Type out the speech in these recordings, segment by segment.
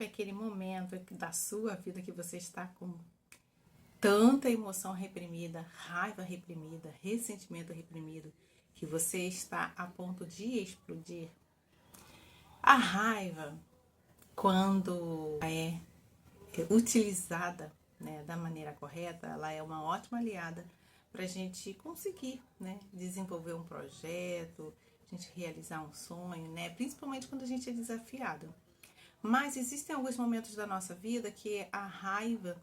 aquele momento da sua vida que você está com tanta emoção reprimida, raiva reprimida, ressentimento reprimido, que você está a ponto de explodir. A raiva, quando é utilizada, né, da maneira correta, ela é uma ótima aliada para a gente conseguir, né, desenvolver um projeto, a gente realizar um sonho, né, principalmente quando a gente é desafiado. Mas existem alguns momentos da nossa vida que a raiva,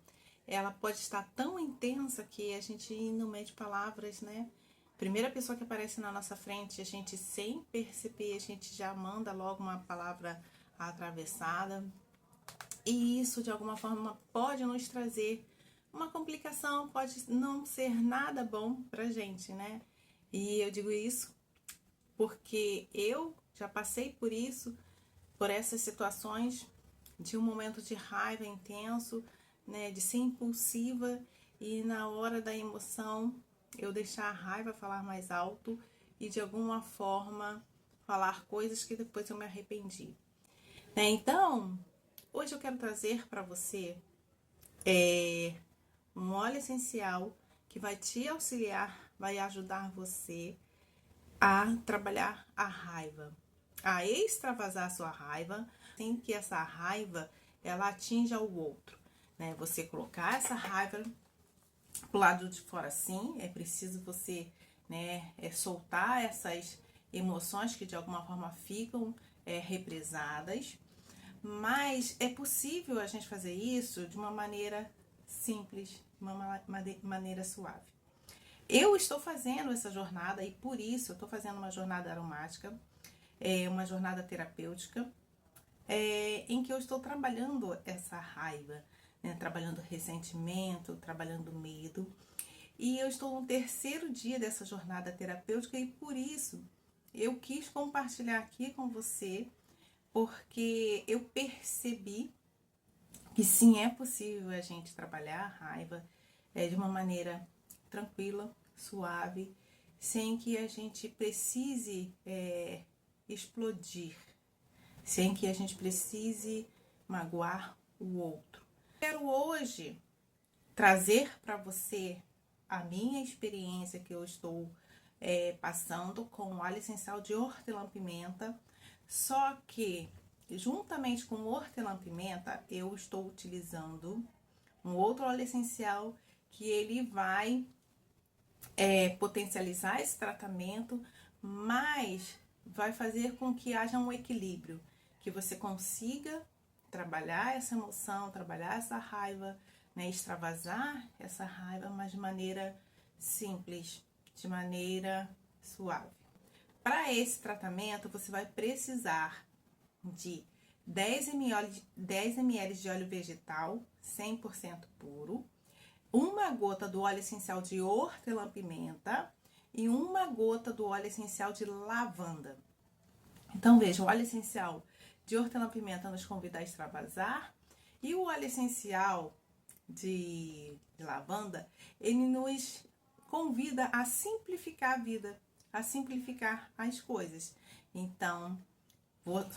ela pode estar tão intensa que a gente não mede palavras, né? Primeira pessoa que aparece na nossa frente, a gente sem perceber, a gente já manda logo uma palavra atravessada. E isso, de alguma forma, pode nos trazer uma complicação, pode não ser nada bom pra gente, né? E eu digo isso porque eu já passei por isso, por essas situações de um momento de raiva intenso, né, de ser impulsiva e na hora da emoção eu deixar a raiva falar mais alto e de alguma forma falar coisas que depois eu me arrependi. Né? Então, hoje eu quero trazer para você um óleo essencial que vai te auxiliar, vai ajudar você a trabalhar a raiva, a extravasar a sua raiva, sem que essa raiva ela atinja o outro, né? Você colocar essa raiva pro lado de fora, sim, é preciso você, né, soltar essas emoções que de alguma forma ficam represadas, mas é possível a gente fazer isso de uma maneira simples, de uma maneira suave. Eu estou fazendo essa jornada e por isso eu estou fazendo uma jornada aromática, uma jornada terapêutica, em que eu estou trabalhando essa raiva, né? Trabalhando ressentimento, trabalhando medo. E eu estou no terceiro dia dessa jornada terapêutica e por isso eu quis compartilhar aqui com você, porque eu percebi que sim, é possível a gente trabalhar a raiva de uma maneira tranquila, suave, sem que a gente precise explodir, sem que a gente precise magoar o outro. Quero hoje trazer para você a minha experiência que eu estou passando com o óleo essencial de hortelã-pimenta, só que juntamente com o hortelã-pimenta eu estou utilizando um outro óleo essencial que ele vai potencializar esse tratamento, mas vai fazer com que haja um equilíbrio, que você consiga trabalhar essa emoção, trabalhar essa raiva, né, extravasar essa raiva, mas de maneira simples, de maneira suave. Para esse tratamento, você vai precisar de 10 ml de óleo vegetal 100% puro, uma gota do óleo essencial de hortelã-pimenta e uma gota do óleo essencial de lavanda. Então, veja, o óleo essencial de hortelã-pimenta nos convida a extravasar e o óleo essencial de lavanda, ele nos convida a simplificar a vida, a simplificar as coisas. Então,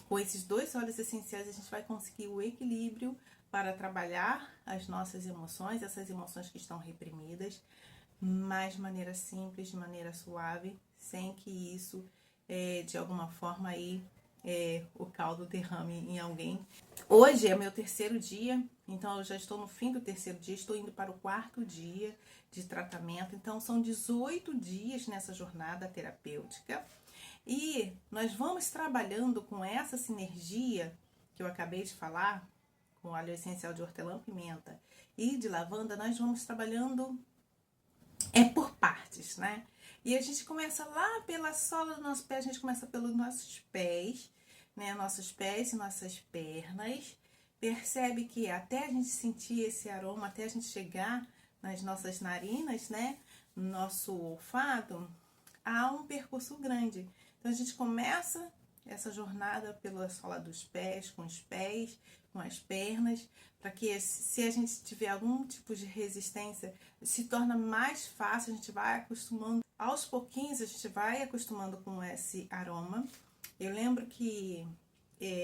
com esses dois óleos essenciais, a gente vai conseguir o equilíbrio para trabalhar as nossas emoções, essas emoções que estão reprimidas, mas de maneira simples, de maneira suave, sem que isso, de alguma forma, aí, o caldo derrame em alguém. Hoje é meu terceiro dia, então eu já estou no fim do terceiro dia, estou indo para o quarto dia de tratamento, então são 18 dias nessa jornada terapêutica. E nós vamos trabalhando com essa sinergia que eu acabei de falar, com óleo essencial de hortelã-pimenta e de lavanda, nós vamos trabalhando por partes, né? E a gente começa lá pela sola do nosso pé, a gente começa pelos nossos pés, né? Nossos pés e nossas pernas. Percebe que até a gente sentir esse aroma, até a gente chegar nas nossas narinas, né? No nosso olfato, há um percurso grande. Então, a gente começa essa jornada pela sola dos pés, com os pés, com as pernas, para que se a gente tiver algum tipo de resistência, se torna mais fácil, a gente vai acostumando. Aos pouquinhos, a gente vai acostumando com esse aroma. Eu lembro que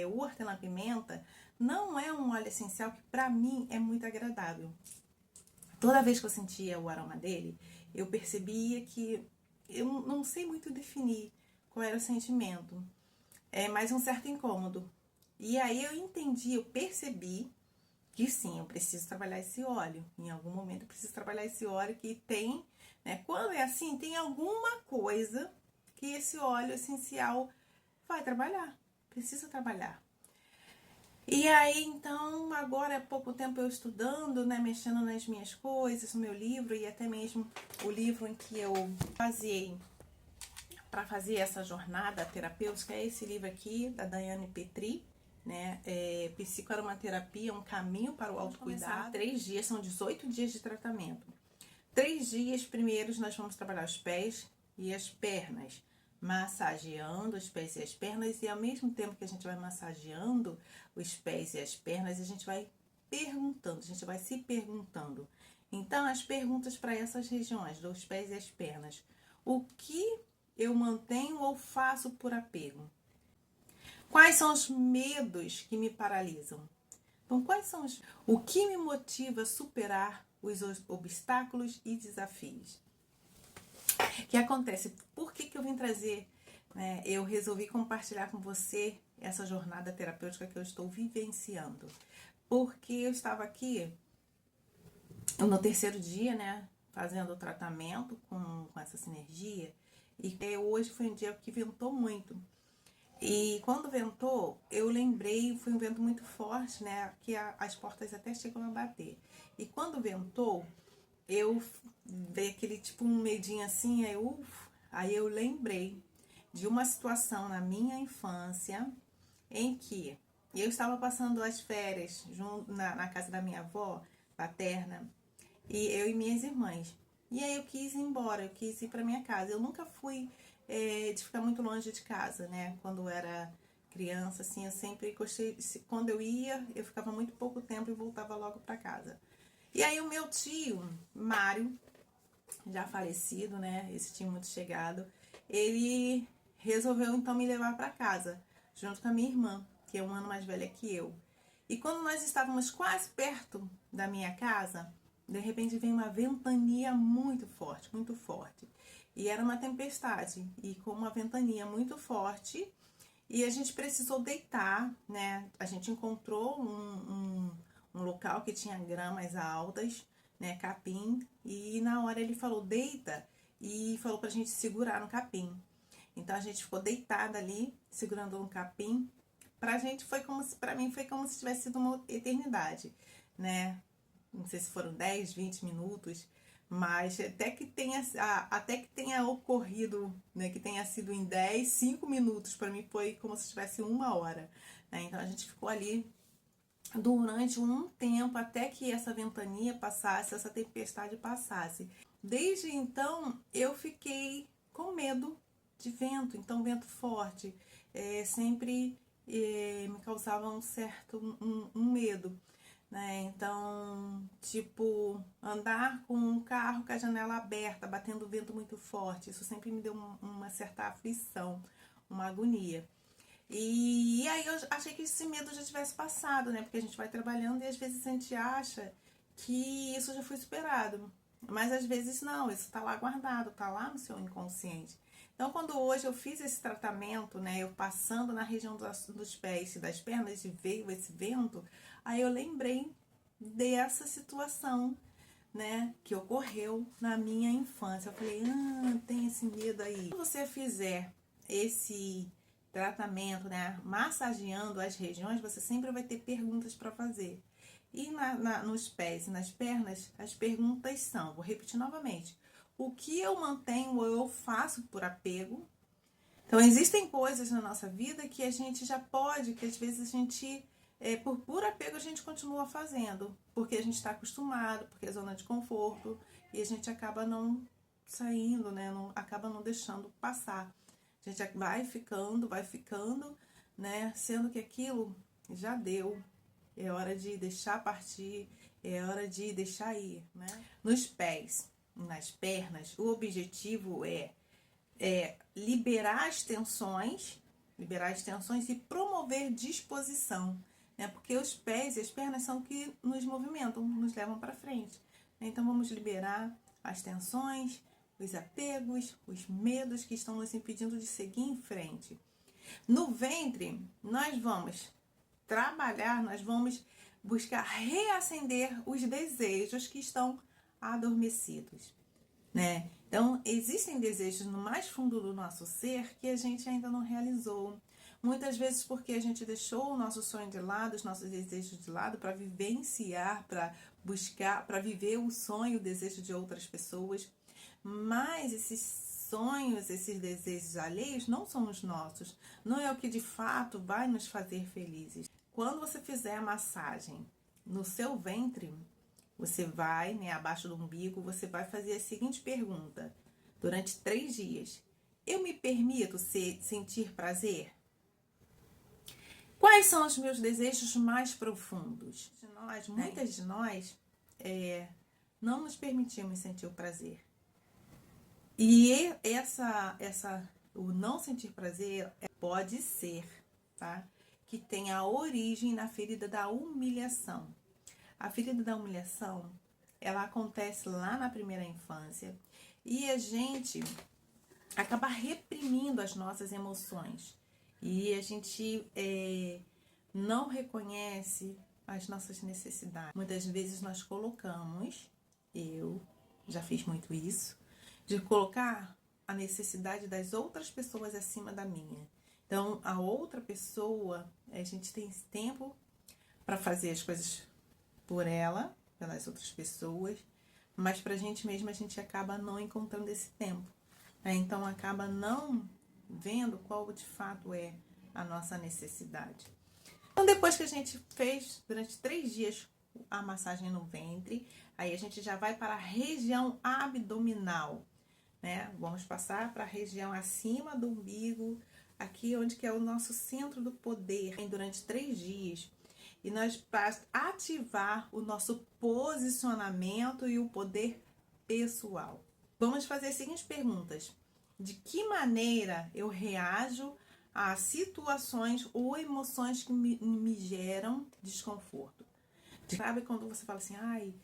o hortelã-pimenta, não é um óleo essencial que pra mim é muito agradável. Toda vez que eu sentia o aroma dele, eu percebia que eu não sei muito definir qual era o sentimento. É mais um certo incômodo. E aí eu entendi, eu percebi que sim, eu preciso trabalhar esse óleo. Em algum momento eu preciso trabalhar esse óleo que tem, né? Quando é assim, tem alguma coisa que esse óleo essencial vai trabalhar. Precisa trabalhar. E aí, então, agora há pouco tempo eu estudando, né, mexendo nas minhas coisas, no meu livro e até mesmo o livro em que eu baseei para fazer essa jornada terapêutica é esse livro aqui, da Daiane Petri, né, Psicoaromaterapia, um caminho para o autocuidado. 3 dias, são 18 dias de tratamento. 3 dias primeiros nós vamos trabalhar os pés e as pernas, massageando os pés e as pernas, e ao mesmo tempo que a gente vai massageando os pés e as pernas, a gente vai perguntando, a gente vai se perguntando. Então, as perguntas para essas regiões, dos pés e as pernas: o que eu mantenho ou faço por apego? Quais são os medos que me paralisam? Então, quais são o que me motiva a superar os obstáculos e desafios? O que acontece? Por que eu vim trazer, né? Eu resolvi compartilhar com você essa jornada terapêutica que eu estou vivenciando. Porque eu estava aqui no 3º dia, né? Fazendo o tratamento com essa sinergia. E hoje foi um dia que ventou muito. E quando ventou, eu lembrei, foi um vento muito forte, né? Que as portas até chegam a bater. E quando ventou, eu veio aquele tipo um medinho assim, aí eu lembrei de uma situação na minha infância em que eu estava passando as férias na casa da minha avó paterna, e eu e minhas irmãs. E aí eu quis ir embora, eu quis ir para minha casa. Eu nunca fui de ficar muito longe de casa, né? Quando eu era criança, assim, eu sempre gostei. Quando eu ia, eu ficava muito pouco tempo e voltava logo para casa. E aí o meu tio, Mário, já falecido, né? Esse tio muito chegado, ele resolveu então me levar para casa, junto com a minha irmã, que é um ano mais velha que eu. E quando nós estávamos quase perto da minha casa, de repente veio uma ventania muito forte, muito forte. E era uma tempestade, e com uma ventania muito forte, e a gente precisou deitar, né? A gente encontrou um local que tinha gramas altas, né? Capim, e na hora ele falou, deita, e falou pra gente segurar no capim. Então a gente ficou deitada ali, segurando no capim. Pra gente foi como se, pra mim foi como se tivesse sido uma eternidade, né? Não sei se foram 10, 20 minutos, mas até que tenha ocorrido, né, que tenha sido em 10, 5 minutos, para mim foi como se tivesse 1 hora, né? Então a gente ficou ali durante um tempo até que essa ventania passasse, essa tempestade passasse. Desde então eu fiquei com medo de vento, então vento forte sempre me causava um certo medo, né? Então, tipo, andar com um carro com a janela aberta, batendo vento muito forte, isso sempre me deu uma certa aflição, uma agonia. E aí eu achei que esse medo já tivesse passado, né? Porque a gente vai trabalhando e às vezes a gente acha que isso já foi superado. Mas às vezes não, isso tá lá guardado, tá lá no seu inconsciente. Então, quando hoje eu fiz esse tratamento, né, eu passando na região dos pés e das pernas e veio esse vento, aí eu lembrei dessa situação, né, que ocorreu na minha infância. Eu falei, tem esse medo aí. Se você fizer esse tratamento, né, massageando as regiões, você sempre vai ter perguntas para fazer. E nos pés e nas pernas, as perguntas são, vou repetir novamente, o que eu mantenho ou eu faço por apego? Então, existem coisas na nossa vida que a gente já pode, que às vezes a gente, por puro apego, a gente continua fazendo, porque a gente está acostumado, porque é zona de conforto, e a gente acaba não saindo, né? Acaba não deixando passar. A gente vai ficando, né? Sendo que aquilo já deu. É hora de deixar partir, é hora de deixar ir, né? Nos pés, nas pernas, o objetivo é liberar as tensões e promover disposição, né? Porque os pés e as pernas são que nos movimentam, nos levam para frente. Então vamos liberar as tensões, os apegos, os medos que estão nos impedindo de seguir em frente. No ventre, nós vamos trabalhar, nós vamos buscar reacender os desejos que estão adormecidos, né? Então, existem desejos no mais fundo do nosso ser que a gente ainda não realizou. Muitas vezes porque a gente deixou o nosso sonho de lado, os nossos desejos de lado, para vivenciar, para buscar, para viver o sonho, o desejo de outras pessoas. Mas esses sonhos, esses desejos alheios não são os nossos. Não é o que de fato vai nos fazer felizes. Quando você fizer a massagem no seu ventre, você vai, né, abaixo do umbigo, você vai fazer a seguinte pergunta. Durante 3 dias, eu me permito sentir prazer? Quais são os meus desejos mais profundos? Muitas de nós não nos permitimos sentir o prazer. E o não sentir prazer pode ser, tá? Que tenha origem na ferida da humilhação. A ferida da humilhação, ela acontece lá na primeira infância e a gente acaba reprimindo as nossas emoções e a gente não reconhece as nossas necessidades. Muitas vezes nós colocamos, eu já fiz muito isso, de colocar a necessidade das outras pessoas acima da minha. Então, a outra pessoa, a gente tem tempo para fazer as coisas por ela, pelas outras pessoas, mas pra gente mesma a gente acaba não encontrando esse tempo. Então, acaba não vendo qual de fato é a nossa necessidade. Então, depois que a gente fez durante 3 dias a massagem no ventre, aí a gente já vai para a região abdominal, né? Vamos passar para a região acima do umbigo, aqui onde que é o nosso centro do poder, durante 3 dias. E nós vamos ativar o nosso posicionamento e o poder pessoal. Vamos fazer as seguintes perguntas. De que maneira eu reajo a situações ou emoções que me geram desconforto? Sabe quando você fala assim, ai,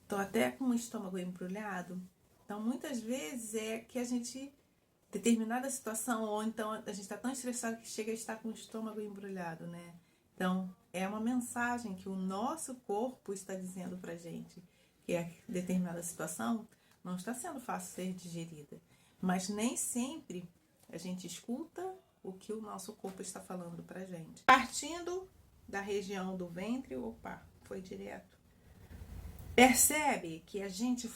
tô até com o estômago embrulhado? Então, muitas vezes é que a gente, determinada situação, ou então a gente está tão estressado que chega a estar com o estômago embrulhado, né? Então, é uma mensagem que o nosso corpo está dizendo pra gente que a determinada situação não está sendo fácil ser digerida. Mas nem sempre a gente escuta o que o nosso corpo está falando pra gente. Partindo da região do ventre, opa, foi direto. Percebe que a gente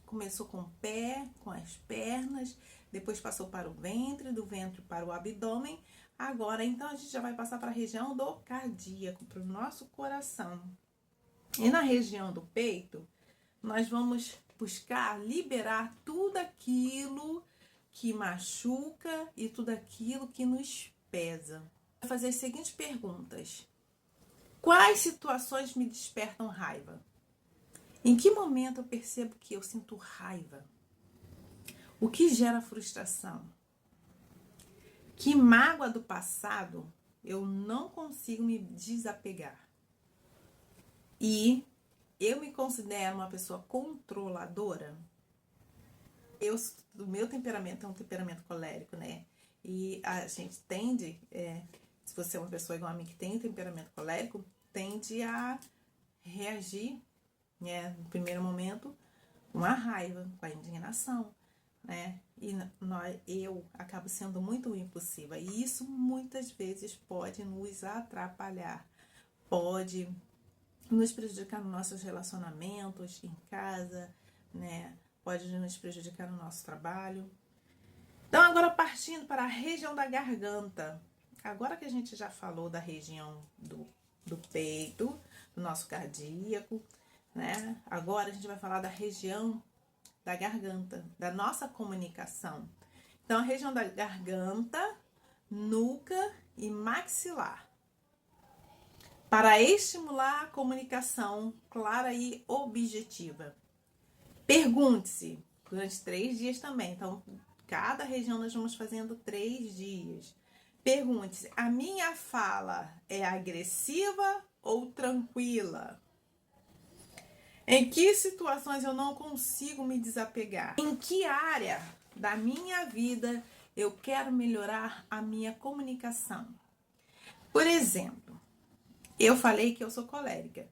começou com o pé, com as pernas, depois passou para o ventre, do ventre para o abdômen. Agora, então, a gente já vai passar para a região do cardíaco, para o nosso coração. E na região do peito, nós vamos buscar liberar tudo aquilo que machuca e tudo aquilo que nos pesa. Vou fazer as seguintes perguntas. Quais situações me despertam raiva? Em que momento eu percebo que eu sinto raiva? O que gera frustração? Que mágoa do passado eu não consigo me desapegar? E eu me considero uma pessoa controladora? O meu temperamento é um temperamento colérico, né? E a gente tende, se você é uma pessoa igual a mim que tem um temperamento colérico, tende a reagir, né, no primeiro momento, com a raiva, com a indignação, né? E eu acabo sendo muito impulsiva. E isso muitas vezes pode nos atrapalhar, pode nos prejudicar nos nossos relacionamentos em casa, né? Pode nos prejudicar no nosso trabalho. Então, agora partindo para a região da garganta. Agora que a gente já falou da região do peito, do nosso cardíaco, né? Agora a gente vai falar da região da garganta, da nossa comunicação. Então, a região da garganta, nuca e maxilar. Para estimular a comunicação clara e objetiva. Pergunte-se durante 3 dias também. Então, cada região nós vamos fazendo 3 dias. Pergunte-se: a minha fala é agressiva ou tranquila? Em que situações eu não consigo me desapegar? Em que área da minha vida eu quero melhorar a minha comunicação? Por exemplo, eu falei que eu sou colérica.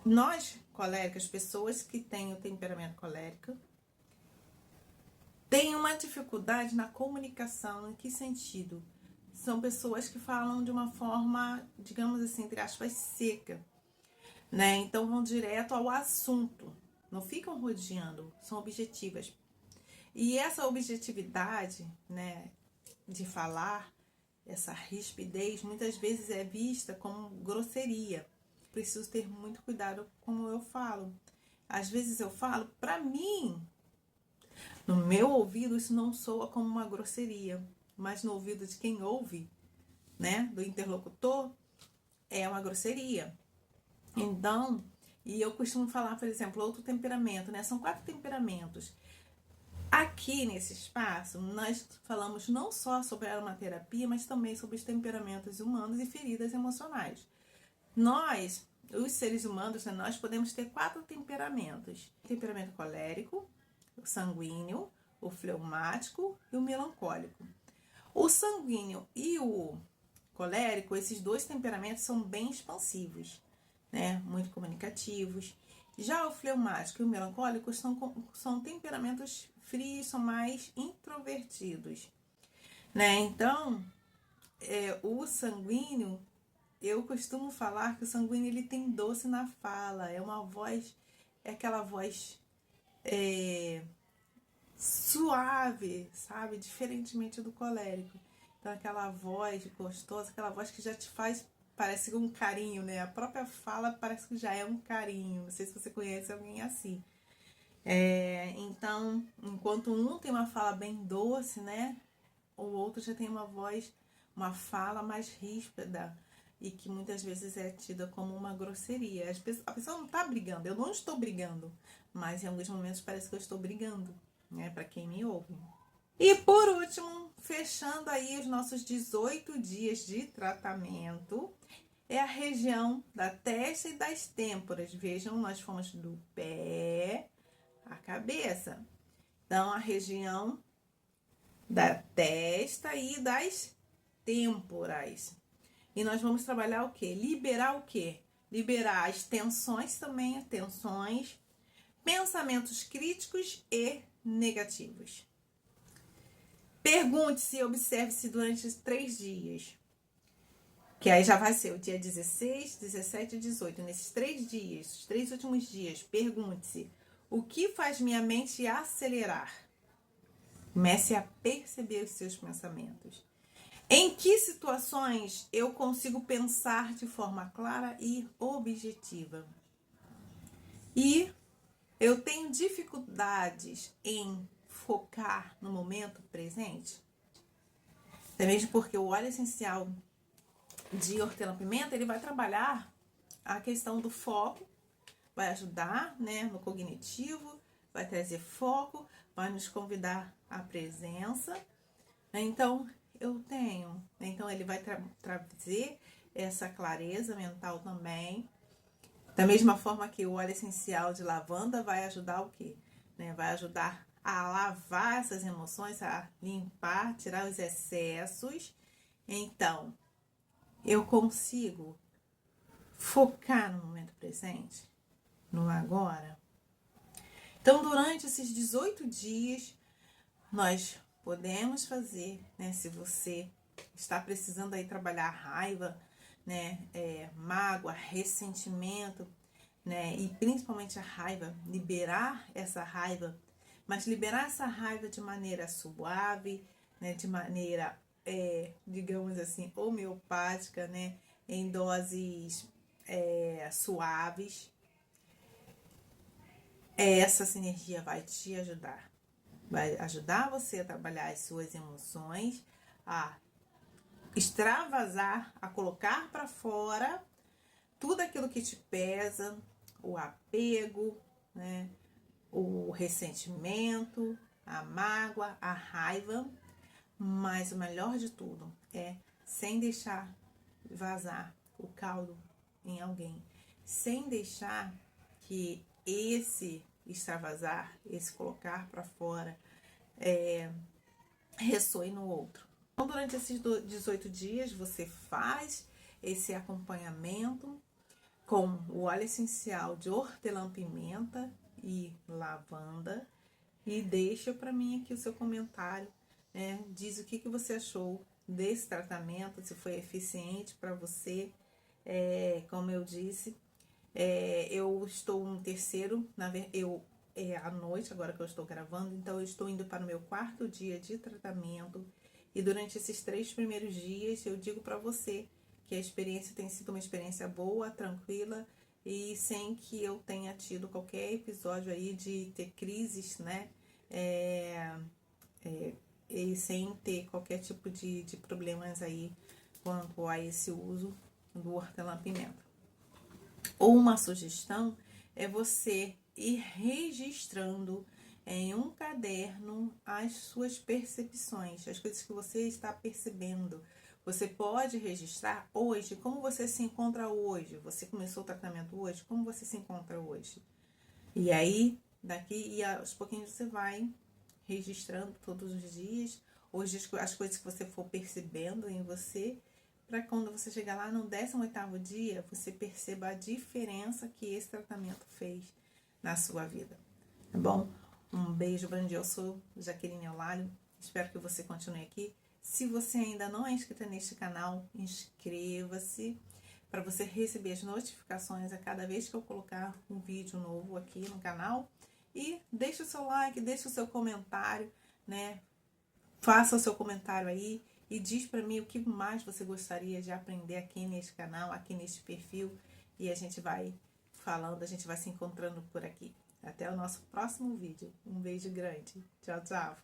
Nós, coléricas, pessoas que têm o temperamento colérico, têm uma dificuldade na comunicação. Em que sentido? São pessoas que falam de uma forma, digamos assim, entre aspas, seca, né? Então vão direto ao assunto, não ficam rodeando, são objetivas. E essa objetividade, né, de falar, essa rispidez, muitas vezes é vista como grosseria. Preciso ter muito cuidado como eu falo. Às vezes eu falo, pra mim, no meu ouvido, isso não soa como uma grosseria, mas no ouvido de quem ouve, né, do interlocutor, é uma grosseria. Então, e eu costumo falar, por exemplo, outro temperamento, né? São 4 temperamentos. Aqui nesse espaço, nós falamos não só sobre a aromaterapia, mas também sobre os temperamentos humanos e feridas emocionais. Nós, os seres humanos, né, nós podemos ter 4 temperamentos. O temperamento colérico, o sanguíneo, o fleumático e o melancólico. O sanguíneo e o colérico, esses 2 temperamentos são bem expansivos, né? Muito comunicativos. Já o fleumático e o melancólico são temperamentos frios, são mais introvertidos, né? Então, o sanguíneo, eu costumo falar que o sanguíneo ele tem doce na fala, é uma voz, é aquela voz suave, sabe? Diferentemente do colérico. Então, aquela voz gostosa, aquela voz que já te faz, parece um carinho, né? A própria fala parece que já é um carinho. Não sei se você conhece alguém assim. Então, enquanto um tem uma fala bem doce, né? O outro já tem uma voz, uma fala mais ríspida e que muitas vezes é tida como uma grosseria. A pessoa não está brigando, eu não estou brigando, mas em alguns momentos parece que eu estou brigando, né? Para quem me ouve. E por último, fechando aí os nossos 18 dias de tratamento, é a região da testa e das têmporas. Vejam, nós fomos do pé à cabeça. Então, a região da testa e das têmporas. E nós vamos trabalhar o quê? Liberar o quê? Liberar as tensões também, tensões, pensamentos críticos e negativos. Pergunte-se e observe-se durante os 3 dias. Que aí já vai ser o dia 16, 17 e 18. Nesses 3 dias, os 3 últimos dias, pergunte-se: o que faz minha mente acelerar? Comece a perceber os seus pensamentos. Em que situações eu consigo pensar de forma clara e objetiva? E eu tenho dificuldades em focar no momento presente? Até mesmo porque o óleo essencial de hortelã-pimenta, ele vai trabalhar a questão do foco, vai ajudar, né, no cognitivo, vai trazer foco, vai nos convidar à presença. Então, então ele vai trazer essa clareza mental também. Da mesma forma que o óleo essencial de lavanda vai ajudar o quê? Né? Vai ajudar a lavar essas emoções, a limpar, tirar os excessos. Então, eu consigo focar no momento presente, no agora. Então, durante esses 18 dias, nós podemos fazer, né? Se você está precisando aí trabalhar raiva, né? Mágoa, ressentimento, né? E principalmente a raiva, liberar essa raiva, mas liberar essa raiva de maneira suave, né? De maneira, digamos assim, homeopática, né? Em doses suaves. Essa sinergia vai te ajudar. Vai ajudar você a trabalhar as suas emoções, a extravasar, a colocar para fora tudo aquilo que te pesa, o apego, né? O ressentimento, a mágoa, a raiva. Mas o melhor de tudo é sem deixar vazar o caldo em alguém, sem deixar que esse extravasar, esse colocar para fora, ressoe no outro. Então, durante esses 18 dias, você faz esse acompanhamento com o óleo essencial de hortelã-pimenta e lavanda e deixa para mim aqui o seu comentário, né? Diz o que você achou desse tratamento, se foi eficiente para você. Como eu disse, eu estou no terceiro, à noite, agora que eu estou gravando, então eu estou indo para o meu 4º dia de tratamento. E durante esses 3 primeiros dias, eu digo para você que a experiência tem sido uma experiência boa, tranquila, e sem que eu tenha tido qualquer episódio aí de ter crises, né? E sem ter qualquer tipo de problemas aí quanto a esse uso do hortelã-pimenta. Ou uma sugestão é você ir registrando em um caderno as suas percepções, as coisas que você está percebendo. Você pode registrar hoje, como você se encontra hoje. Você começou o tratamento hoje, como você se encontra hoje. E aí, daqui e aos pouquinhos você vai registrando todos os dias, hoje as coisas que você for percebendo em você, para quando você chegar lá no 18º dia, você perceba a diferença que esse tratamento fez na sua vida. Tá bom? Um beijo grande, eu sou Jaqueline Eulalio, espero que você continue aqui. Se você ainda não é inscrita neste canal, inscreva-se para você receber as notificações a cada vez que eu colocar um vídeo novo aqui no canal. E deixe o seu like, deixe o seu comentário, né? Faça o seu comentário aí e diz para mim o que mais você gostaria de aprender aqui neste canal, aqui neste perfil. E a gente vai falando, a gente vai se encontrando por aqui. Até o nosso próximo vídeo. Um beijo grande. Tchau, tchau.